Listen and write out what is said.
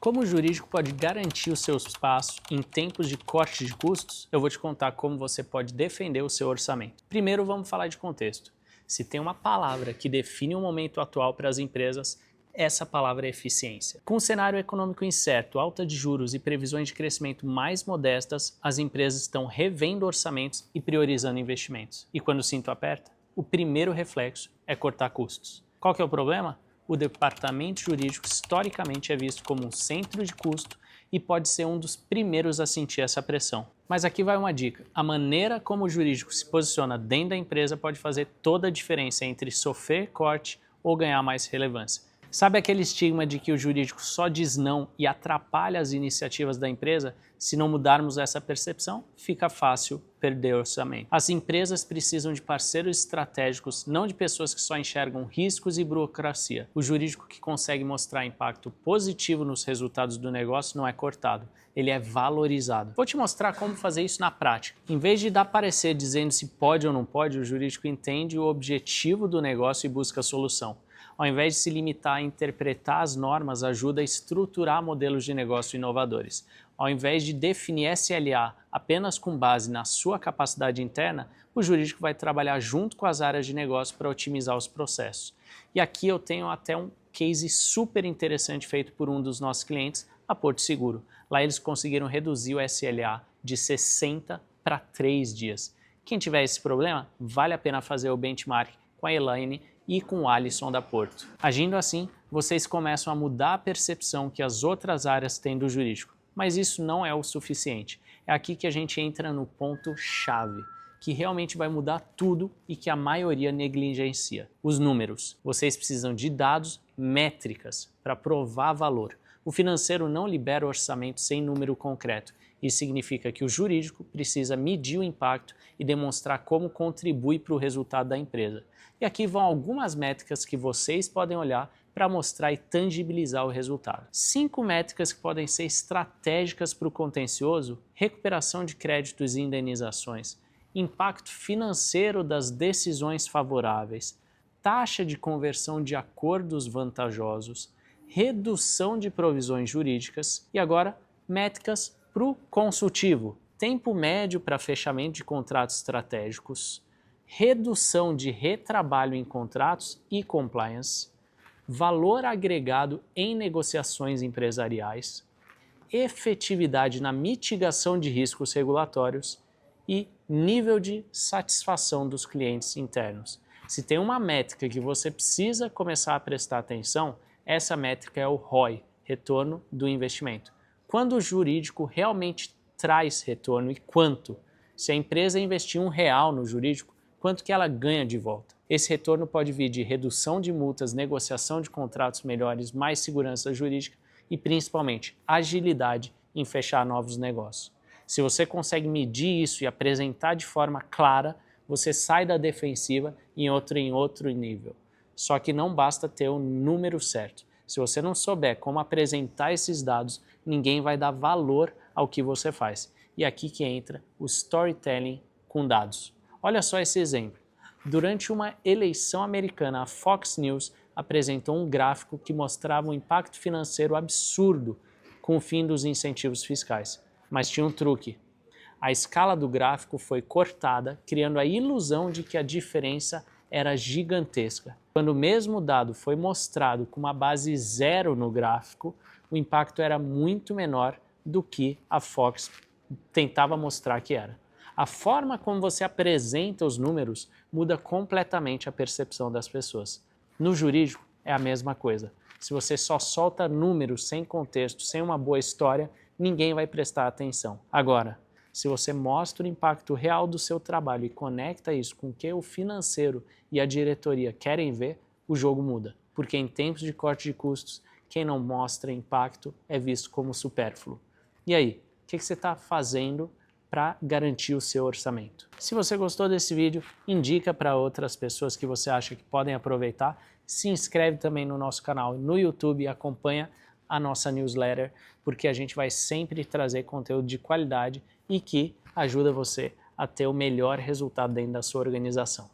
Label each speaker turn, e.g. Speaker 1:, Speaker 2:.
Speaker 1: Como o jurídico pode garantir o seu espaço em tempos de corte de custos, eu vou te contar como você pode defender o seu orçamento. Primeiro vamos falar de contexto. Se tem uma palavra que define o momento atual para as empresas, essa palavra é eficiência. Com um cenário econômico incerto, alta de juros e previsões de crescimento mais modestas, as empresas estão revendo orçamentos e priorizando investimentos. E quando o cinto aperta, o primeiro reflexo é cortar custos. Qual que é o problema? O departamento jurídico historicamente é visto como um centro de custo e pode ser um dos primeiros a sentir essa pressão. Mas aqui vai uma dica. A maneira como o jurídico se posiciona dentro da empresa pode fazer toda a diferença entre sofrer corte ou ganhar mais relevância. Sabe aquele estigma de que o jurídico só diz não e atrapalha as iniciativas da empresa? Se não mudarmos essa percepção, fica fácil perder orçamento. As empresas precisam de parceiros estratégicos, não de pessoas que só enxergam riscos e burocracia. O jurídico que consegue mostrar impacto positivo nos resultados do negócio não é cortado, ele é valorizado. Vou te mostrar como fazer isso na prática. Em vez de dar parecer dizendo se pode ou não pode, o jurídico entende o objetivo do negócio e busca a solução. Ao invés de se limitar a interpretar as normas, ajuda a estruturar modelos de negócio inovadores. Ao invés de definir SLA apenas com base na sua capacidade interna, o jurídico vai trabalhar junto com as áreas de negócio para otimizar os processos. E aqui eu tenho até um case super interessante feito por um dos nossos clientes, a Porto Seguro. Lá eles conseguiram reduzir o SLA de 60 para 3 dias. Quem tiver esse problema, vale a pena fazer o benchmark com a Elaine e com o Alisson da Porto. Agindo assim, vocês começam a mudar a percepção que as outras áreas têm do jurídico. Mas isso não é o suficiente. É aqui que a gente entra no ponto-chave, que realmente vai mudar tudo e que a maioria negligencia. Os números. Vocês precisam de dados, métricas, para provar valor. O financeiro não libera orçamento sem número concreto. Isso significa que o jurídico precisa medir o impacto e demonstrar como contribui para o resultado da empresa. E aqui vão algumas métricas que vocês podem olhar para mostrar e tangibilizar o resultado. 5 métricas que podem ser estratégicas para o contencioso: recuperação de créditos e indenizações, impacto financeiro das decisões favoráveis, taxa de conversão de acordos vantajosos, redução de provisões jurídicas e agora métricas para o consultivo: tempo médio para fechamento de contratos estratégicos, redução de retrabalho em contratos e compliance, valor agregado em negociações empresariais, efetividade na mitigação de riscos regulatórios e nível de satisfação dos clientes internos. Se tem uma métrica que você precisa começar a prestar atenção, essa métrica é o ROI, retorno do investimento. Quando o jurídico realmente traz retorno e quanto? Se a empresa investir R$1 no jurídico, quanto que ela ganha de volta? Esse retorno pode vir de redução de multas, negociação de contratos melhores, mais segurança jurídica e principalmente agilidade em fechar novos negócios. Se você consegue medir isso e apresentar de forma clara, você sai da defensiva em outro nível. Só que não basta ter o número certo. Se você não souber como apresentar esses dados, ninguém vai dar valor ao que você faz. E aqui que entra o storytelling com dados. Olha só esse exemplo. Durante uma eleição americana, a Fox News apresentou um gráfico que mostrava um impacto financeiro absurdo com o fim dos incentivos fiscais. Mas tinha um truque. A escala do gráfico foi cortada, criando a ilusão de que a diferença era gigantesca. Quando o mesmo dado foi mostrado com uma base 0 no gráfico, o impacto era muito menor do que a Fox tentava mostrar que era. A forma como você apresenta os números muda completamente a percepção das pessoas. No jurídico é a mesma coisa. Se você só solta números sem contexto, sem uma boa história, ninguém vai prestar atenção. Agora, se você mostra o impacto real do seu trabalho e conecta isso com o que o financeiro e a diretoria querem ver, o jogo muda. Porque em tempos de corte de custos, quem não mostra impacto é visto como supérfluo. E aí, o que você está fazendo para garantir o seu orçamento? Se você gostou desse vídeo, indica para outras pessoas que você acha que podem aproveitar. Se inscreve também no nosso canal no YouTube e acompanha a nossa newsletter, porque a gente vai sempre trazer conteúdo de qualidade e que ajuda você a ter o melhor resultado dentro da sua organização.